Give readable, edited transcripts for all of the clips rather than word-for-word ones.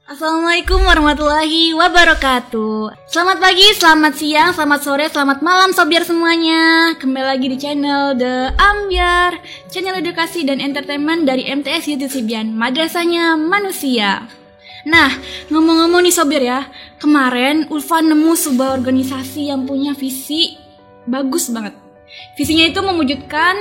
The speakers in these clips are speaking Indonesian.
Assalamualaikum warahmatullahi wabarakatuh. Selamat pagi, selamat siang, selamat sore, selamat malam sobiar semuanya. Kembali lagi di channel The Ambyar, channel edukasi dan entertainment dari MTS Yudhid Sibian, Madrasahnya Manusia. Nah, ngomong-ngomong nih sobiar ya, kemarin Ulfa nemu sebuah organisasi yang punya visi bagus banget. Visinya itu mewujudkan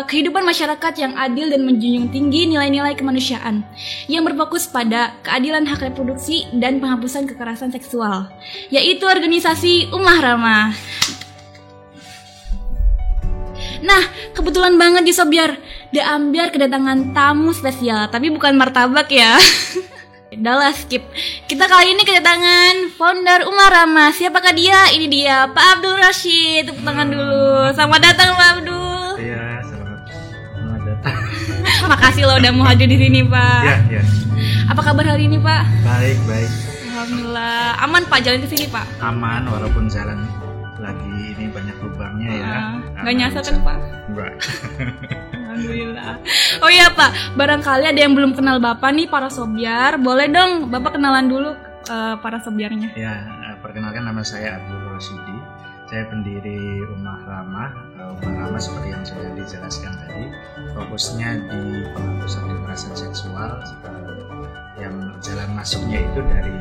kehidupan masyarakat yang adil dan menjunjung tinggi nilai-nilai kemanusiaan yang berfokus pada keadilan hak reproduksi dan penghapusan kekerasan seksual, yaitu organisasi Ummah Ramah. Nah, kebetulan banget di sobiar, The Ambyar kedatangan tamu spesial, tapi bukan martabak ya. Udahlah skip. Kita kali ini kedatangan founder Ummah Ramah. Siapakah dia? Ini dia, Pak Abdul Rashid. Tepuk tangan dulu. Selamat datang Pak Abdul. Iya, selamat datang. Makasih lo udah mau hadir di sini Pak. Iya. Apa kabar hari ini Pak? Baik. Alhamdulillah. Aman Pak jalan ke sini Pak? Aman walaupun jalan lagi ini banyak lubangnya ya. Gak nyasar kan Pak? Enggak. Alhamdulillah. Oh iya Pak, barangkali ada yang belum kenal Bapak nih para sobiar, boleh dong Bapak kenalan dulu para sobiarnya. Ya, perkenalkan nama saya Abdul Rashid. Saya pendiri Ummah Ramah. Ummah Ramah seperti yang sudah dijelaskan tadi, fokusnya di penghapusan kekerasan seksual yang jalan masuknya itu dari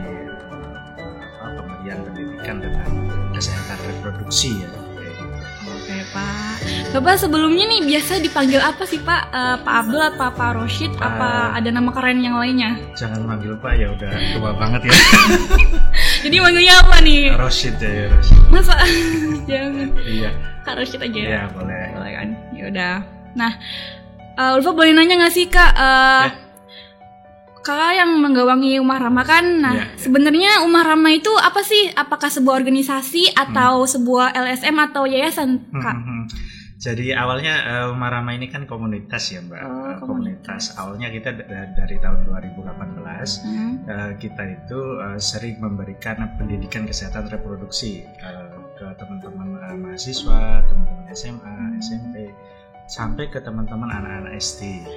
pemberian pendidikan tentang kesehatan reproduksi ya. Oke Pak, Bapak sebelumnya nih biasa dipanggil apa sih Pak? Pak Abdul atau Pak Rashid? Apa ada nama keren yang lainnya? Jangan manggil Pak ya, udah tua banget ya. Jadi manggilnya apa nih? Rashid ya, Rashid. Masa? Jangan. Iya. Kak Rashid aja. Iya boleh. Boleh kan? Yaudah. Nah, Ulfa boleh nanya nggak sih Kak? Kakak yang menggawangi Ummah Ramah kan, sebenarnya Ummah Ramah itu apa sih? Apakah sebuah organisasi atau sebuah LSM atau yayasan, Kak? Jadi awalnya Ummah Ramah ini kan komunitas ya Mbak. Komunitas. Awalnya kita dari tahun 2018 kita itu sering memberikan pendidikan kesehatan reproduksi ke teman-teman mahasiswa, teman-teman SMA, SMP, sampai ke teman-teman anak-anak SD.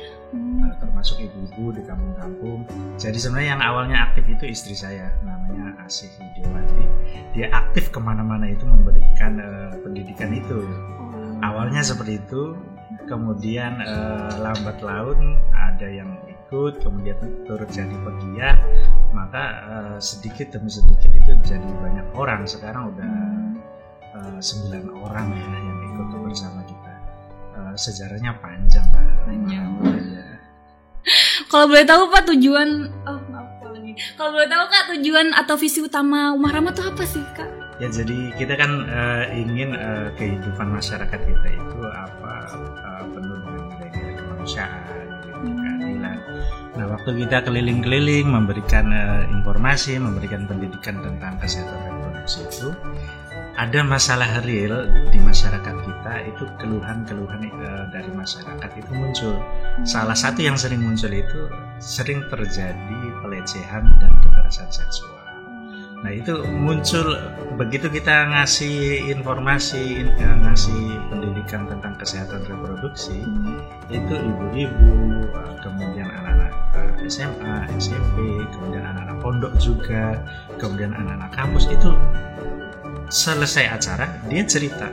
Termasuk ibu-ibu di kampung-kampung. Jadi sebenarnya yang awalnya aktif itu istri saya, namanya Asih Dewati. Dia aktif kemana-mana itu memberikan pendidikan itu. Awalnya seperti itu, kemudian lambat laun ada yang ikut, kemudian turut jadi pegiat, maka sedikit demi sedikit itu jadi banyak orang. Sekarang udah 9 orang ya yang ikut bersama kita. Sejarahnya panjang lah. Kalau boleh tahu Pak Kalau boleh tahu Kak, tujuan atau visi utama Ummah Ramah itu apa sih Kak? Ya jadi kita kan ingin kehidupan masyarakat kita itu penuh dengan nilai-nilai kemanusiaan, keadilan. Nah waktu kita keliling-keliling memberikan informasi, memberikan pendidikan tentang kesehatan reproduksi itu, ada masalah real di masyarakat kita, itu keluhan-keluhan dari masyarakat itu muncul. Salah satu yang sering muncul itu sering terjadi pelecehan dan kekerasan seksual. Nah itu muncul begitu kita ngasih informasi, ngasih pendidikan tentang kesehatan reproduksi, itu ibu-ibu, kemudian anak-anak SMA, SMP, kemudian anak-anak pondok juga, kemudian anak-anak kampus itu selesai acara dia cerita,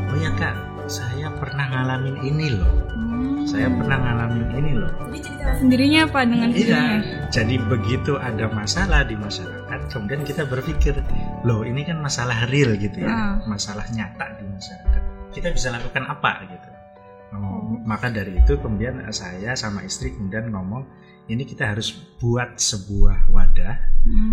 oh ya Kak, saya pernah ngalamin ini loh. Saya pernah ngalamin ini loh. Jadi cerita sendirinya apa dengan dirinya? Jadi begitu ada masalah di masyarakat, kemudian kita berpikir, loh ini kan masalah real gitu ya, masalah nyata di masyarakat. Kita bisa lakukan apa gitu. Maka dari itu kemudian saya sama istri kemudian ngomong, ini kita harus buat sebuah wadah,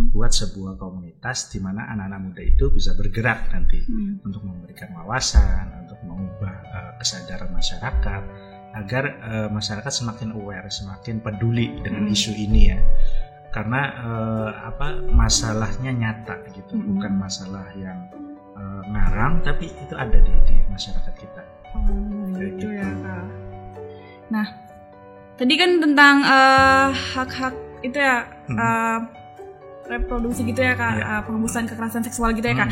buat sebuah komunitas di mana anak-anak muda itu bisa bergerak nanti untuk memberikan wawasan, untuk mengubah kesadaran masyarakat agar masyarakat semakin aware, semakin peduli dengan isu ini ya. Karena masalahnya nyata gitu, bukan masalah yang ngarang, tapi itu ada di masyarakat kita. Gitu ya Kak. Nah, tadi kan tentang hak-hak itu ya, reproduksi gitu ya Kak, penghapusan kekerasan seksual gitu ya Kak.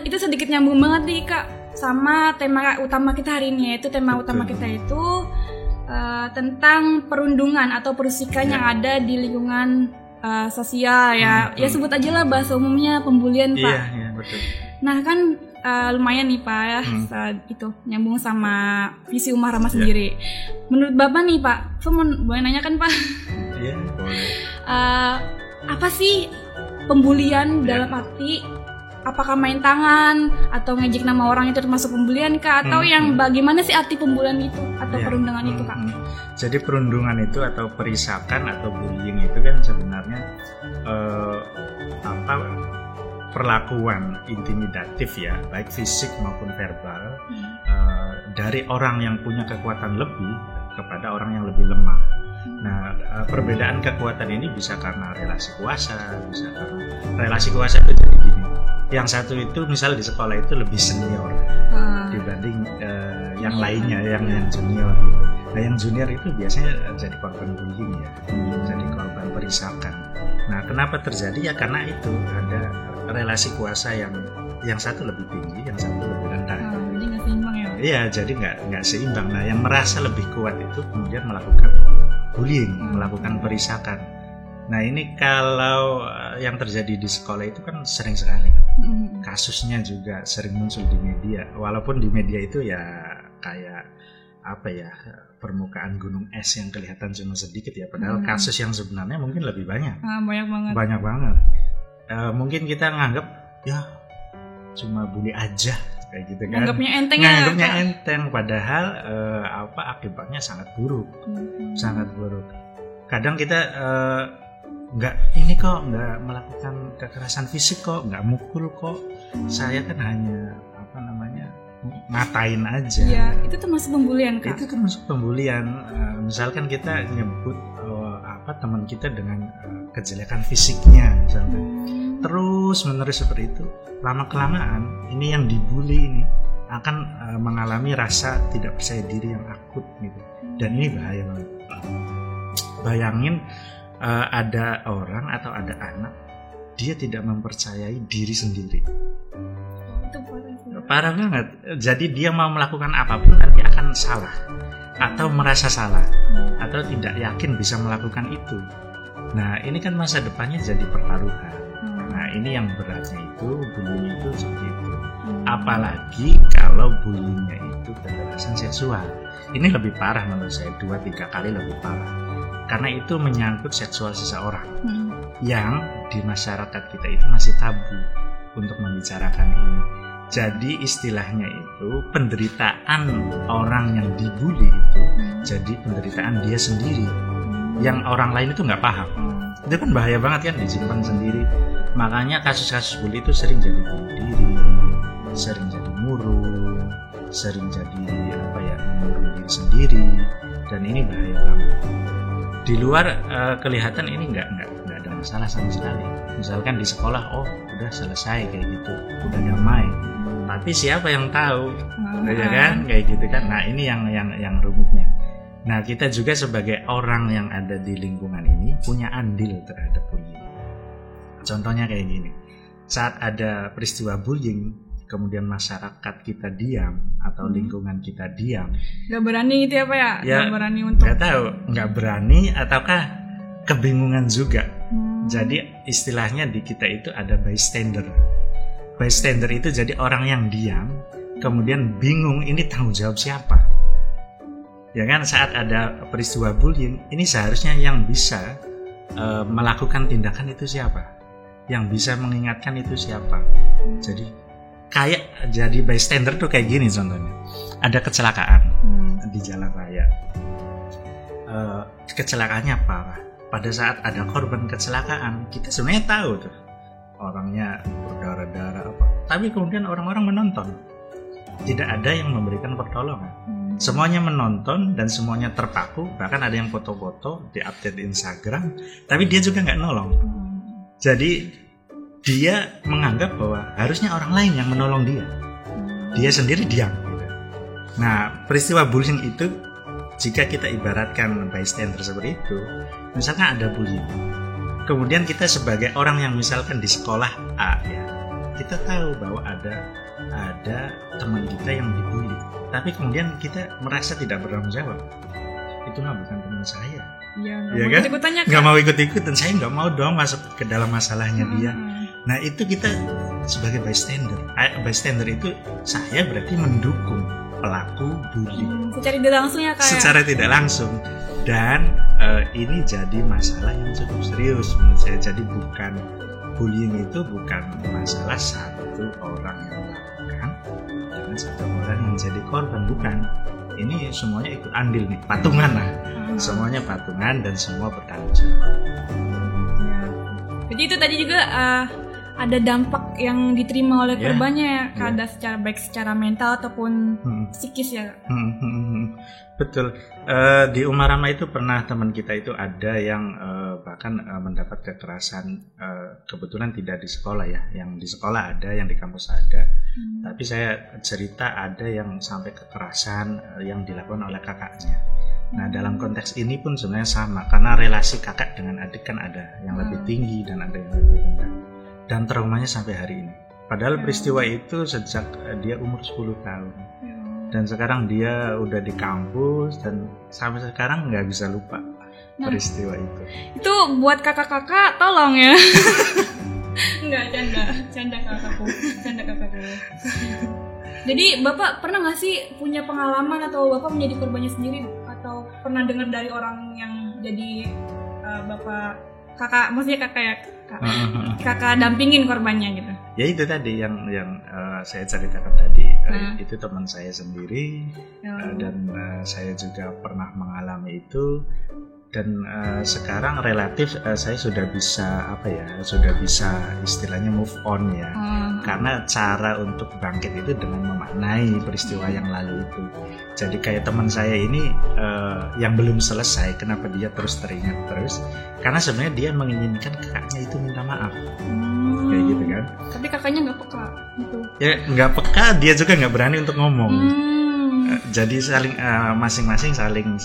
Itu sedikit nyambung banget nih Kak sama tema utama kita hari ini, yaitu tema utama kita itu tentang perundungan atau perusikan yang ada di lingkungan sosial ya. Ya sebut aja lah bahasa umumnya pembulian, Pak. Iya, betul. Nah kan lumayan nih Pak ya, itu nyambung sama visi Umar Rahma sendiri. Menurut Bapak nih Pak, saya boleh nanya kan Pak? Iya, boleh. Apa sih pembulian dalam arti apakah main tangan atau ngejek nama orang itu termasuk pembulian kah? Atau yang bagaimana sih arti pembulian itu atau perundungan itu Kak? Jadi perundungan itu atau perisakan atau bullying itu kan sebenarnya perlakuan intimidatif ya, baik fisik maupun verbal dari orang yang punya kekuatan lebih kepada orang yang lebih lemah. Nah, perbedaan kekuatan ini bisa karena relasi kuasa, bisa karena relasi kuasa itu jadi gini. Yang satu itu misal di sekolah itu lebih senior dibanding yang lainnya, yang junior gitu. Nah, yang junior itu biasanya jadi korban bullying ya, jadi korban perisakan. Nah, kenapa terjadi ya? Karena itu ada relasi kuasa yang satu lebih tinggi, yang satu lebih rendah. Jadi nggak seimbang ya? Iya, jadi nggak seimbang. Nah, yang merasa lebih kuat itu kemudian melakukan bullying, melakukan perisakan. Nah, ini kalau yang terjadi di sekolah itu kan sering sekali. Kasusnya juga sering muncul di media. Walaupun di media itu ya kayak apa ya, permukaan gunung es yang kelihatan cuma sedikit ya. Padahal kasus yang sebenarnya mungkin lebih banyak. Banyak banget. Mungkin kita nganggap ya cuma bully aja kayak gitu kan. Nganggapnya enteng padahal akibatnya sangat buruk. Sangat buruk. Kadang kita nggak melakukan kekerasan fisik kok, nggak mukul kok. Saya kan hanya ngatain aja. Iya, itu termasuk pembulian Kak? Itu termasuk pembulian. Misalkan kita nyebut teman kita dengan kejelekan fisiknya misalnya. Terus menerus seperti itu, lama kelamaan ini yang dibully ini akan mengalami rasa tidak percaya diri yang akut gitu. Dan ini bahaya banget. Bayangin ada orang atau ada anak, dia tidak mempercayai diri sendiri. Parah banget. Jadi dia mau melakukan apapun nanti akan salah atau merasa salah atau tidak yakin bisa melakukan itu. Nah, ini kan masa depannya jadi pertaruhan. Nah, ini yang beratnya itu, bullying itu seperti itu. Apalagi kalau bullyingnya itu kekerasan seksual. Ini lebih parah menurut saya, 2-3 kali lebih parah. Karena itu menyangkut seksual seseorang yang di masyarakat kita itu masih tabu untuk membicarakan ini. Jadi istilahnya itu penderitaan orang yang dibully itu jadi penderitaan dia sendiri, yang orang lain itu nggak paham. Itu kan bahaya banget kan, disimpan sendiri. Makanya kasus-kasus bully itu sering jadi bunuh diri, sering jadi murung, sering jadi mengurung diri sendiri, dan ini bahaya banget. Di luar kelihatan ini nggak ada masalah sama sekali. Misalkan di sekolah, udah selesai kayak gitu, udah damai. Tapi siapa yang tahu, ya kan, kayak gitu kan. Nah, ini yang rumitnya. Nah, kita juga sebagai orang yang ada di lingkungan ini punya andil terhadap bullying. Contohnya kayak gini, saat ada peristiwa bullying, kemudian masyarakat kita diam atau lingkungan kita diam, nggak berani gitu ya Pak ya? Nggak berani untuk, nggak tahu, nggak berani ataukah kebingungan juga. Jadi istilahnya di kita itu ada bystander. Bystander itu jadi orang yang diam, kemudian bingung ini tanggung jawab siapa. Ya kan, saat ada peristiwa bullying, ini seharusnya yang bisa melakukan tindakan itu siapa, yang bisa mengingatkan itu siapa. Jadi kayak jadi bystander tuh kayak gini contohnya. Ada kecelakaan di jalan raya, kecelakaannya parah. Pada saat ada korban kecelakaan, kita sebenarnya tahu tuh orangnya berdarah-darah apa, tapi kemudian orang-orang menonton, tidak ada yang memberikan pertolongan. Semuanya menonton dan semuanya terpaku, bahkan ada yang foto-foto di update di Instagram, tapi dia juga nggak nolong. Jadi dia menganggap bahwa harusnya orang lain yang menolong dia sendiri diam gitu. Nah, peristiwa bullying itu jika kita ibaratkan bystander seperti itu, misalkan ada bullying, kemudian kita sebagai orang yang misalkan di sekolah A ya, kita tahu bahwa ada teman kita yang dibully, tapi kemudian kita merasa tidak bertanggung jawab. Itu mah bukan teman saya, ya kan? Nggak mau ikut-ikutan, saya nggak mau dong masuk ke dalam masalahnya dia. Nah itu kita sebagai bystander. Bystander itu saya berarti mendukung pelaku bully. Secara tidak langsung ya kayak. Secara tidak langsung. Dan ini jadi masalah yang cukup serius menurut saya. Jadi bukan bullying itu bukan masalah satu orang yang melakukan dengan satu orang yang jadi korban, bukan. Ini semuanya ikut andil nih, patungan lah. Semuanya patungan dan semua bertanggung jawab. Jadi itu tadi juga ada dampak yang diterima oleh korbannya, ada secara baik secara mental ataupun psikis ya. Betul. Di Umarama itu pernah teman kita itu ada yang bahkan mendapat kekerasan, kebetulan tidak di sekolah ya, yang di sekolah ada, yang di kampus ada. Tapi saya cerita ada yang sampai kekerasan yang dilakukan oleh kakaknya. Nah dalam konteks ini pun sebenarnya sama, karena relasi kakak dengan adik kan ada yang lebih tinggi dan ada yang lebih rendah. Dan traumanya sampai hari ini. Padahal peristiwa itu sejak dia umur 10 tahun. Dan sekarang dia udah di kampus dan sampai sekarang nggak bisa lupa peristiwa itu. Itu buat kakak-kakak tolong ya. Enggak, canda kakakku. Jadi Bapak pernah nggak sih punya pengalaman atau Bapak menjadi korbannya sendiri atau pernah dengar dari orang yang jadi Bapak kakak, maksudnya kakak ya, kakak dampingin korbannya gitu? Ya itu tadi yang saya ceritakan tadi, itu teman saya sendiri, dan saya juga pernah mengalami itu. Dan sekarang relatif saya sudah bisa istilahnya move on ya, karena cara untuk bangkit itu dengan memaknai peristiwa yang lalu itu. Jadi kayak teman saya ini yang belum selesai, kenapa dia terus teringat terus? Karena sebenarnya dia menginginkan kakaknya itu minta maaf, kayak gitu kan? Tapi kakaknya nggak peka gitu. Ya nggak peka, dia juga nggak berani untuk ngomong. Jadi masing-masing saling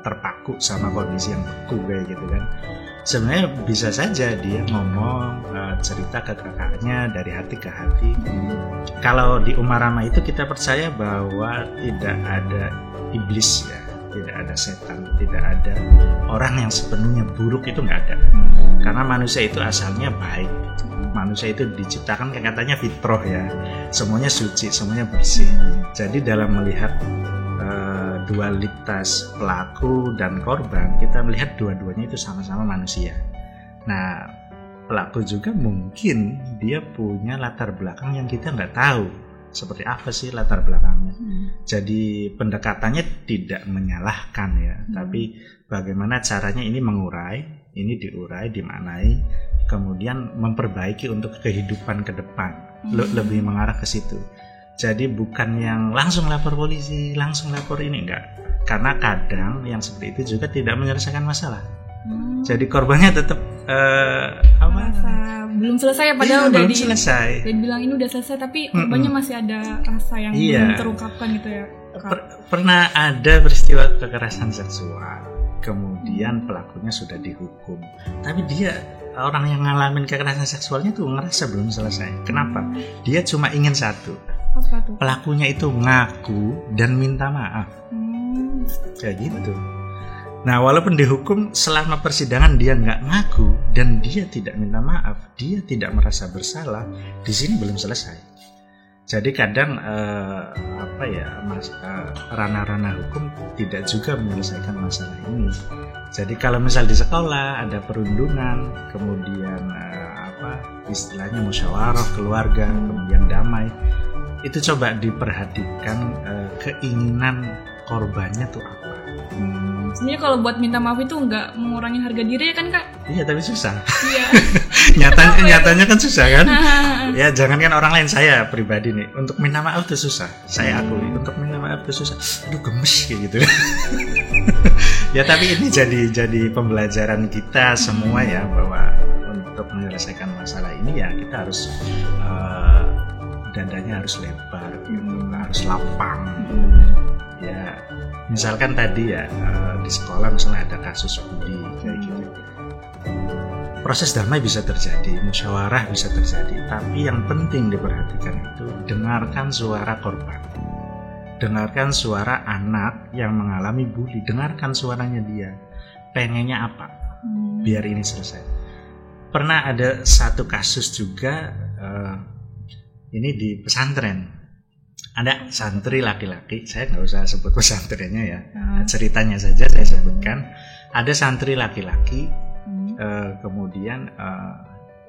terpaku sama kondisi yang beku kayak gitu kan. Sebenarnya bisa saja dia ngomong, cerita ke kakaknya dari hati ke hati. Kalau di Umarama itu kita percaya bahwa tidak ada iblis ya, tidak ada setan, tidak ada orang yang sepenuhnya buruk, itu nggak ada. Karena manusia itu asalnya baik. Manusia itu diciptakan kayak katanya fitrah ya, semuanya suci, semuanya bersih. Jadi dalam melihat dualitas pelaku dan korban, kita melihat dua-duanya itu sama-sama manusia. Nah, pelaku juga mungkin dia punya latar belakang yang kita nggak tahu seperti apa sih latar belakangnya. Jadi pendekatannya tidak menyalahkan ya, tapi bagaimana caranya ini mengurai, ini diurai, dimaknai, kemudian memperbaiki untuk kehidupan ke depan. Lebih mengarah ke situ. Jadi bukan yang langsung lapor polisi, langsung lapor ini, enggak. Karena kadang yang seperti itu juga tidak menyelesaikan masalah. Jadi korbannya tetap belum selesai, padahal udah belum selesai. Dia bilang ini udah selesai, tapi korbannya masih ada rasa yang belum terungkapkan gitu ya. Pernah ada peristiwa kekerasan seksual, kemudian pelakunya sudah dihukum, tapi dia orang yang ngalamin kekerasan seksualnya tuh ngerasa belum selesai. Kenapa? Dia cuma ingin satu, pelakunya itu ngaku dan minta maaf. Kayak gitu. Nah, walaupun dihukum selama persidangan dia nggak ngaku dan dia tidak minta maaf, dia tidak merasa bersalah, di sini belum selesai. Jadi kadang ranah-ranah hukum tidak juga menyelesaikan masalah ini. Jadi kalau misal di sekolah ada perundungan, kemudian istilahnya musyawarah keluarga, kemudian damai, itu coba diperhatikan keinginan korbannya tuh apa. Sebenarnya kalau buat minta maaf itu nggak mengurangi harga diri ya kan Kak? Iya, tapi susah. Iya. nyatanya kan susah kan? Ya jangankan orang lain, saya pribadi nih untuk minta maaf tuh susah. Saya akui untuk minta maaf tuh susah. Aduh gemes kayak gitu. Ya tapi ini jadi pembelajaran kita semua ya, bahwa untuk menyelesaikan masalah ini ya kita harus dadanya harus lebar gitu, harus lapang. Ya misalkan tadi ya di sekolah misalnya ada kasus bully kayak gitu, proses damai bisa terjadi, musyawarah bisa terjadi, tapi yang penting diperhatikan itu dengarkan suara korban. dengarkan suara anak yang mengalami bully, dengarkan suaranya dia, pengennya apa, biar ini selesai. Pernah ada satu kasus juga, ini di pesantren, ada santri laki-laki, saya nggak usah sebut pesantrennya ya, ceritanya saja saya sebutkan. Ada santri laki-laki, kemudian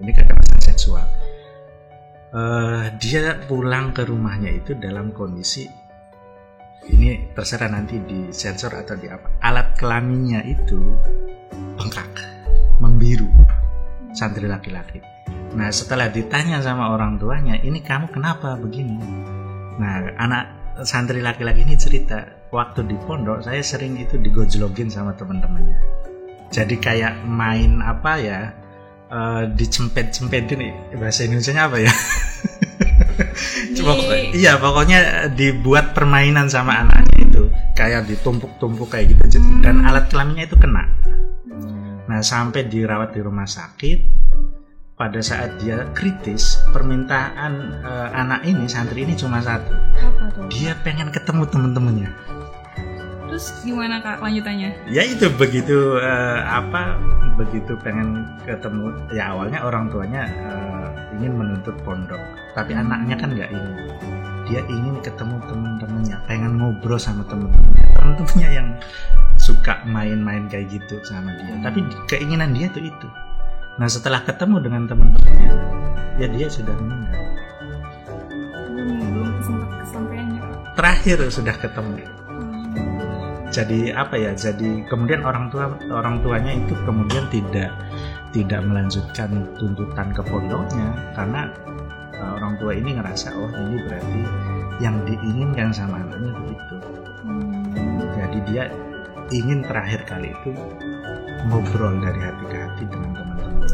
ini kekerasan seksual. Dia pulang ke rumahnya itu dalam kondisi, ini terserah nanti di sensor atau di apa, alat kelaminnya itu bengkak, membiru, santri laki-laki. Nah setelah ditanya sama orang tuanya, ini kamu kenapa begini? Nah anak santri laki-laki ini cerita, waktu di pondok saya sering itu digojlogin sama teman-temannya. Jadi kayak main apa ya, dicempet-cempetin, bahasa Indonesianya apa ya? Pokoknya dibuat permainan sama anaknya itu, kayak ditumpuk-tumpuk kayak gitu, dan alat kelaminnya itu kena. Nah sampai dirawat di rumah sakit. Pada saat dia kritis, permintaan anak ini, santri ini cuma satu. Apa tuh? Dia pengen ketemu teman-temannya. Terus gimana Kak lanjutannya? Ya itu begitu begitu pengen ketemu, ya awalnya orang tuanya ingin menuntut pondok, tapi anaknya kan nggak ingin. Dia ingin ketemu teman-temannya, pengen ngobrol sama teman-temannya yang suka main-main kayak gitu sama dia. Tapi keinginan dia tuh itu. Nah setelah ketemu dengan teman-temannya, ya dia sudah meninggal. Belum kesampaiannya. Terakhir sudah ketemu. Jadi apa ya? Jadi kemudian orang tuanya itu kemudian tidak melanjutkan tuntutan ke pondoknya, karena orang tua ini ngerasa ini berarti yang diinginkan sama anaknya begitu. Jadi dia ingin terakhir kali itu ngobrol dari hati ke hati dengan teman-temannya.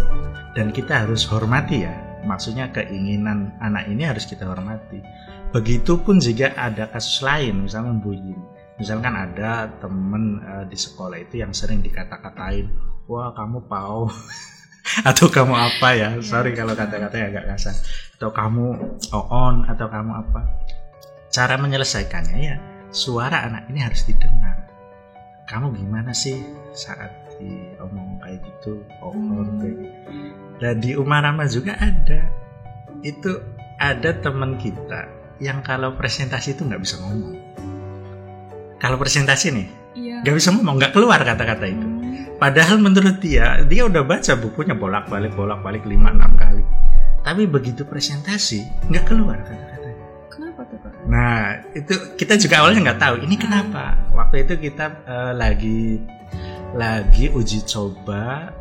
Dan kita harus hormati ya, maksudnya keinginan anak ini harus kita hormati. Begitupun jika ada kasus lain, misalnya bullying. Misalkan ada teman di sekolah itu yang sering dikata-katain, wah kamu pau, atau kamu apa ya, sorry kalau kata-katanya agak kasar, atau kamu on, atau kamu apa. Cara menyelesaikannya ya, suara anak ini harus didengar. Kamu gimana sih saat diomong kayak gitu, kayak gitu. Dan di Umarama juga ada, itu ada teman kita yang kalau presentasi itu nggak bisa ngomong. Kalau presentasi nih, nggak bisa ngomong, nggak keluar kata-kata itu. Padahal menurut dia udah baca bukunya bolak-balik 5-6 kali. Tapi begitu presentasi, nggak keluar kata-katanya. Kenapa tuh Pak? Nah, itu kita juga awalnya nggak tahu. Ini kenapa? Waktu itu kita lagi uji coba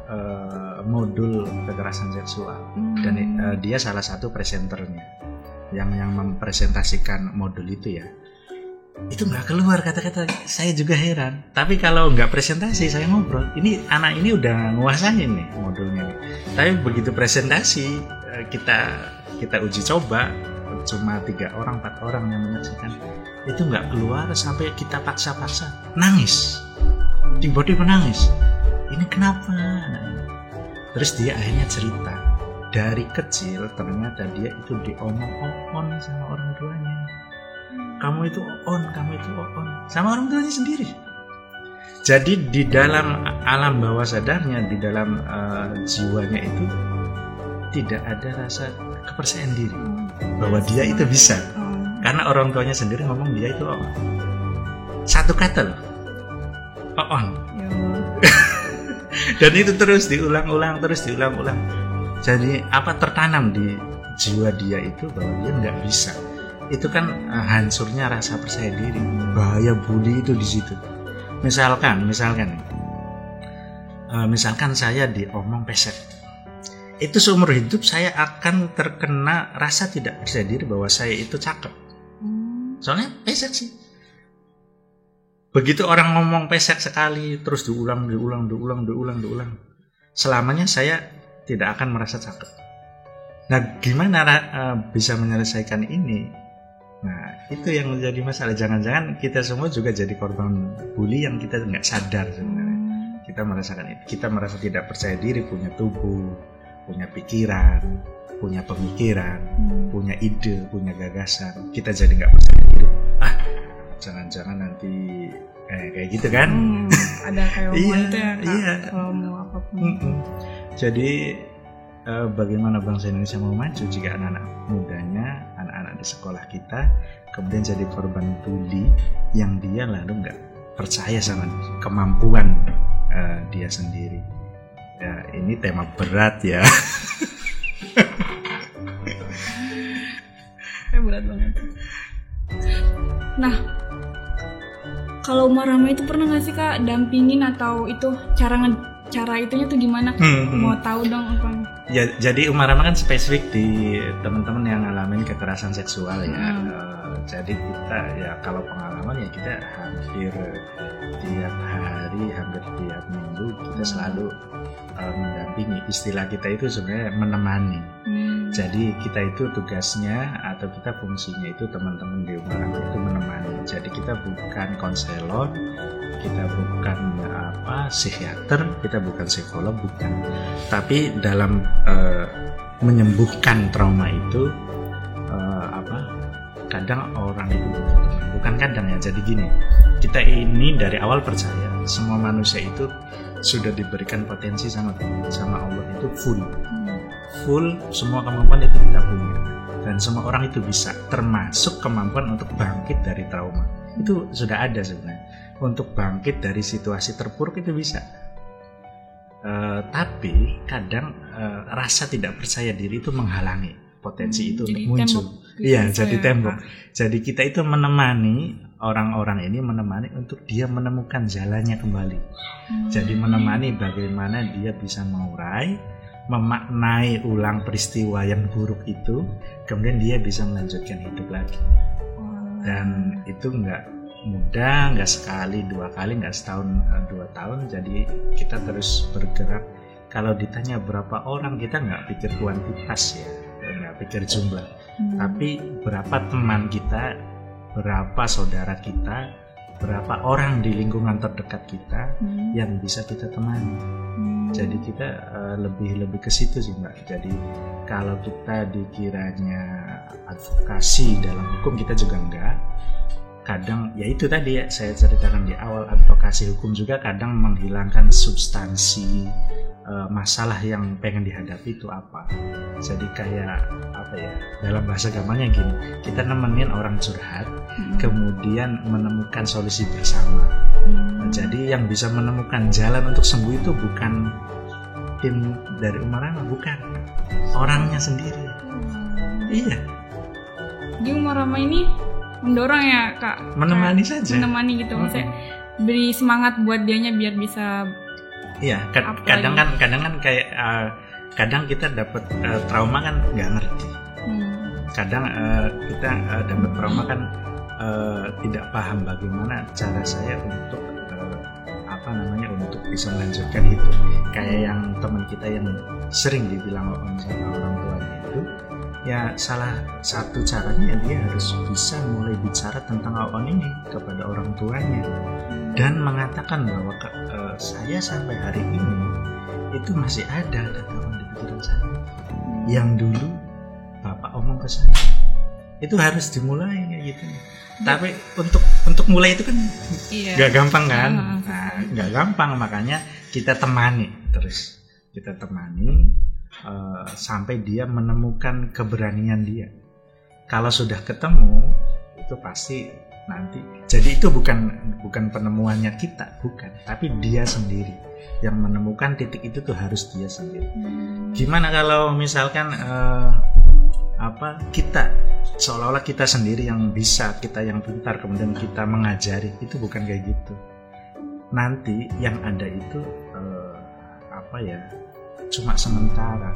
modul kekerasan seksual. Dan dia salah satu presenternya yang mempresentasikan modul itu ya. Itu nggak keluar kata-kata, saya juga heran. Tapi kalau nggak presentasi, saya ngobrol, ini anak ini udah nguasain nih modulnya nih. Tapi begitu presentasi, kita uji coba, cuma 3 orang 4 orang yang menyaksikan, itu nggak keluar sampai kita paksa-paksa nangis, tiba-tiba nangis. Ini kenapa? Terus dia akhirnya cerita, dari kecil ternyata dia itu diomong-omong sama orang tuanya. Kamu itu on sama orang tuanya sendiri. Jadi di dalam alam bawah sadarnya, di dalam jiwanya itu tidak ada rasa kepercayaan diri bahwa dia itu bisa, karena orang tuanya sendiri ngomong dia itu on. Satu kata loh, on. Dan itu terus diulang-ulang. Jadi apa tertanam di jiwa dia itu bahwa dia nggak bisa. Itu kan hancurnya rasa percaya diri. Bahaya bully itu di situ. Misalkan saya diomong pesek, itu seumur hidup saya akan terkena rasa tidak percaya diri bahwa saya itu cakep. Soalnya pesek sih. Begitu orang ngomong pesek sekali, terus diulang, selamanya saya tidak akan merasa cakep. Nah, gimana bisa menyelesaikan ini? Nah, itu yang menjadi masalah. Jangan-jangan kita semua juga jadi korban bully yang kita nggak sadar sebenarnya. Kita merasakan itu. Kita merasa tidak percaya diri, punya tubuh, punya pikiran, punya pemikiran, punya ide, punya gagasan. Kita jadi nggak percaya diri. jangan-jangan nanti kayak gitu kan. Ada kayak Iya, itu ya Kak, iya. kalau mau apapun. Jadi bagaimana bangsa Indonesia mau maju jika anak-anak mudanya, anak-anak di sekolah kita kemudian jadi korban bully yang dia lalu nggak percaya sama kemampuan dia sendiri. Ya, ini tema berat ya. Berat banget. Nah, kalau Umar Rahma itu pernah nggak sih Kak dampingin atau itu cara itunya tuh gimana? Mau tahu dong apa? Ya, jadi Umar Rahma kan spesifik di teman-teman yang ngalamin kekerasan seksual ya. Jadi kita ya kalau pengalaman ya kita hampir tiap hari, hampir tiap minggu kita selalu mendampingi. Istilah kita itu sebenarnya menemani. Jadi kita itu tugasnya atau kita fungsinya itu teman-teman di Umar Rahma itu menemani. Jadi kita bukan konselor, kita bukan psikiater, kita bukan psikolog, bukan. Tapi dalam menyembuhkan trauma itu kadang orang itu bukan kadang ya. Jadi gini, kita ini dari awal percaya semua manusia itu sudah diberikan potensi sama Allah itu full, semua kemampuan itu kita punya dan semua orang itu bisa, termasuk kemampuan untuk bangkit dari trauma itu sudah ada sebenarnya. Untuk bangkit dari situasi terpuruk itu bisa. Tapi kadang rasa tidak percaya diri itu menghalangi potensi itu untuk muncul. Iya, jadi tembok. Jadi kita itu menemani orang-orang ini, menemani untuk dia menemukan jalannya kembali. Jadi menemani bagaimana dia bisa mengurai, memaknai ulang peristiwa yang buruk itu, kemudian dia bisa melanjutkan hidup lagi. Dan itu enggak mudah, enggak sekali, 2 kali, enggak setahun, 2 tahun. Jadi kita terus bergerak. Kalau ditanya berapa orang, kita enggak pikir kuantitas ya, enggak pikir jumlah. Tapi berapa teman kita, berapa saudara kita, berapa orang di lingkungan terdekat kita yang bisa kita temani. Jadi kita lebih ke situ sih Mbak. Jadi kalau kita dikiranya advokasi dalam hukum, kita juga enggak. Kadang ya itu tadi ya saya ceritakan di awal, advokasi hukum juga kadang menghilangkan substansi masalah yang pengen dihadapi itu apa. Jadi kayak apa ya, dalam bahasa gampangnya gini, kita nemenin orang curhat kemudian menemukan solusi bersama. Jadi yang bisa menemukan jalan untuk sembuh itu bukan tim dari Umar Rahma, bukan, orangnya sendiri. Iya. Jadi Umar Rahma ini mendorong ya Kak, menemani saja, menemani gitu, maksudnya beri semangat buat dianya biar bisa. Iya, kadang kan kayak kadang kita dapat trauma kan nggak ngerti. Kadang kita dapat trauma kan tidak paham bagaimana cara saya untuk untuk bisa melanjutkan itu. Kayak yang teman kita yang sering dibilang sama orang tuanya itu, ya salah satu caranya dia harus bisa mulai bicara tentang awal ini kepada orang tuanya dan mengatakan bahwa saya sampai hari ini itu masih ada tatapan di pikiran saya yang dulu bapak omong ke saya. Itu harus dimulai kayak gitu. Tapi untuk mulai itu kan nggak gampang kan? Nggak gampang, makanya kita temani terus. Kita temani sampai dia menemukan keberanian dia. Kalau sudah ketemu itu pasti nanti. Jadi itu bukan penemuannya kita, bukan, tapi dia sendiri yang menemukan titik itu tuh harus dia sendiri. Gimana kalau misalkan kita seolah-olah kita sendiri yang bisa, kita yang pintar, kemudian kita mengajari, itu bukan kayak gitu. Nanti yang ada itu cuma sementara.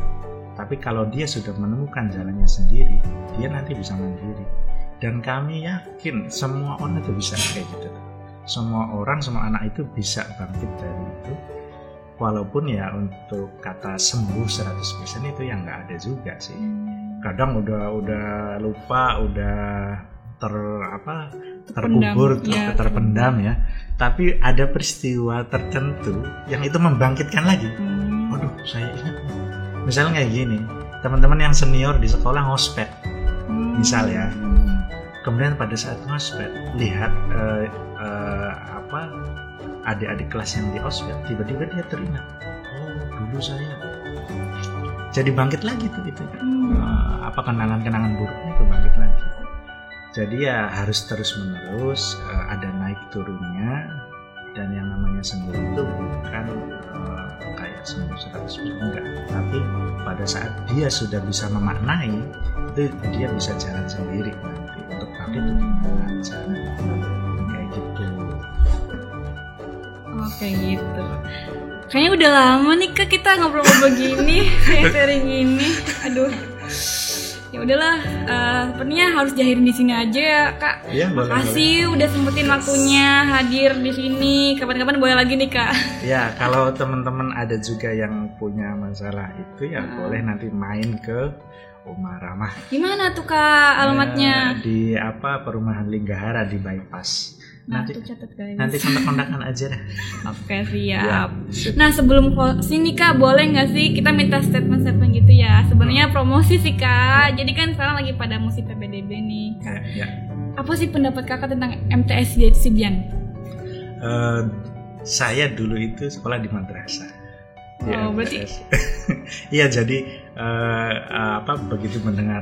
Tapi kalau dia sudah menemukan jalannya sendiri, dia nanti bisa mandiri. Dan kami yakin semua orang itu bisa kayak gitu. Semua orang, semua anak itu bisa bangkit dari itu. Walaupun ya untuk kata sembuh 100% itu yang nggak ada juga sih. Kadang udah lupa, udah terkubur, terpendam ya. Tapi ada peristiwa tertentu yang itu membangkitkan lagi. Waduh, saya ingat. Misalnya kayak gini, teman-teman yang senior di sekolah ngospek, misal ya. Kemudian pada saat ngospet lihat adik-adik kelas yang di ospet, tiba-tiba dia teringat, oh dulu saya, jadi bangkit lagi tuh itu. Kenangan-kenangan buruknya itu bangkit lagi. Jadi ya harus terus menerus, ada naik turunnya, dan yang namanya sembuh itu bukan kayak sembuh 100% enggak, tapi pada saat dia sudah bisa memaknai itu dia bisa jalan sendiri nanti untuk bangkit itu gimana caranya, kayak gitu. Oke gitu. Kayaknya udah lama nih Kak kita ngobrol-ngobrol gini, sharing gini. Aduh. Ya udahlah, sepertinya harus diakhirin di sini aja ya Kak. Ya, makasih udah sempetin waktunya hadir di sini. Kapan-kapan boleh lagi nih Kak. Ya, kalau teman-teman ada juga yang punya masalah itu ya boleh nanti main ke Uma Ramah. Gimana tuh Kak alamatnya? Di Perumahan Linggahara di Bypass. Nanti catat guys. Nanti kontak-kontakan aja deh. Oke siap. Ya, nah sebelum sini Kak boleh nggak sih kita minta statement-statement gitu ya? Sebenarnya promosi sih Kak. Jadi kan sekarang lagi pada musim PPDB nih Kak. Ya. Apa sih pendapat Kakak tentang MTS Sibian? Saya dulu itu sekolah di madrasah. Oh berarti? Iya jadi begitu mendengar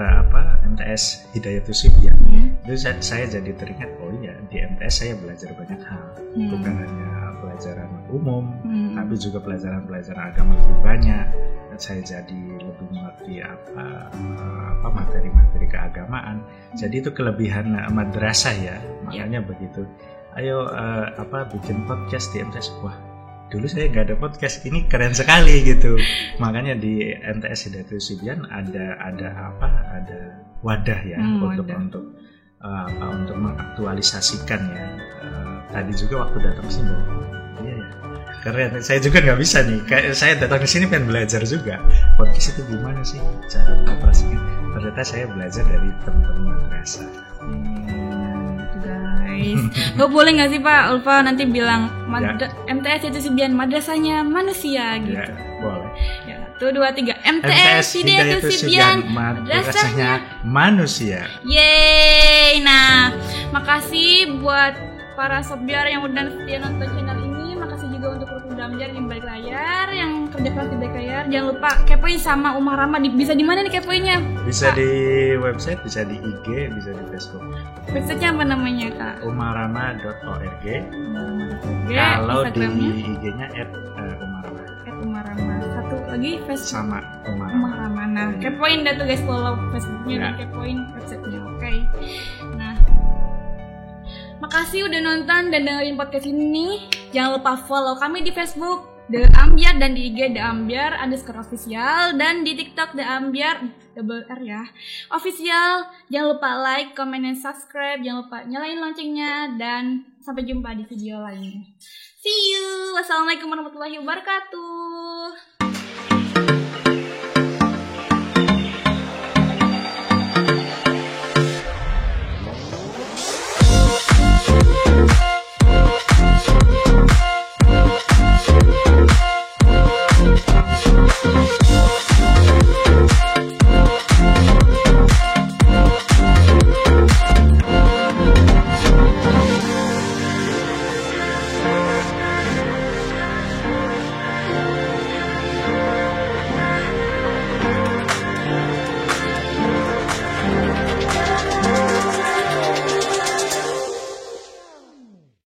MTS Hidayatus Sibian, itu saya jadi teringat, oh iya di MTS saya belajar banyak hal, bukan hanya pelajaran umum, tapi juga pelajaran agama lebih banyak. Dan saya jadi lebih mengerti materi-materi keagamaan. Jadi itu kelebihan madrasah ya, makanya begitu. Ayo bikin podcast di MTS. Wah, dulu saya nggak ada podcast, ini keren sekali gitu. Makanya di MTS Hidayatus Sibian ada wadah ya untuk mengaktualisasikan ya. Tadi juga waktu datang sini, iya ya, keren. Saya juga nggak bisa nih. Saya datang ke sini pengen belajar juga. Podcast itu gimana sih cara mengoperasikan? Ternyata saya belajar dari teman-teman madrasah. Lo boleh nggak sih Pak Ulfa nanti bilang MTS itu Sibian madrasahnya manusia gitu? Ya, boleh. Ya, 1, 2, 3 MTS itu Sibian madrasahnya manusia. Yeay. Nah, makasih buat para sobiar yang udah setia nonton channel ini. Makasih juga untuk kru Damjar di balik layar, yang kerja keras di balik layar. Jangan lupa kepoin sama Uma Ramah. Bisa di mana nih kepoinnya? Bisa di website, bisa di IG, bisa di Facebook. Websitenya apa namanya Kak? umarama.org. Kalau di IG-nya @umarama. @umarama. Satu lagi Facebook sama Uma Ramah. Nah, kepoin dah tuh guys, follow Facebooknya dan kepoin websitenya. Oke. Nah, makasih udah nonton dan dengerin podcast ini. Jangan lupa follow kami di Facebook The Ambyar dan di IG The Ambyar _official dan di TikTok The Ambyar _R ya official. Jangan lupa like, comment, dan subscribe. Jangan lupa nyalain loncengnya dan sampai jumpa di video lainnya. See you. Wassalamualaikum warahmatullahi wabarakatuh.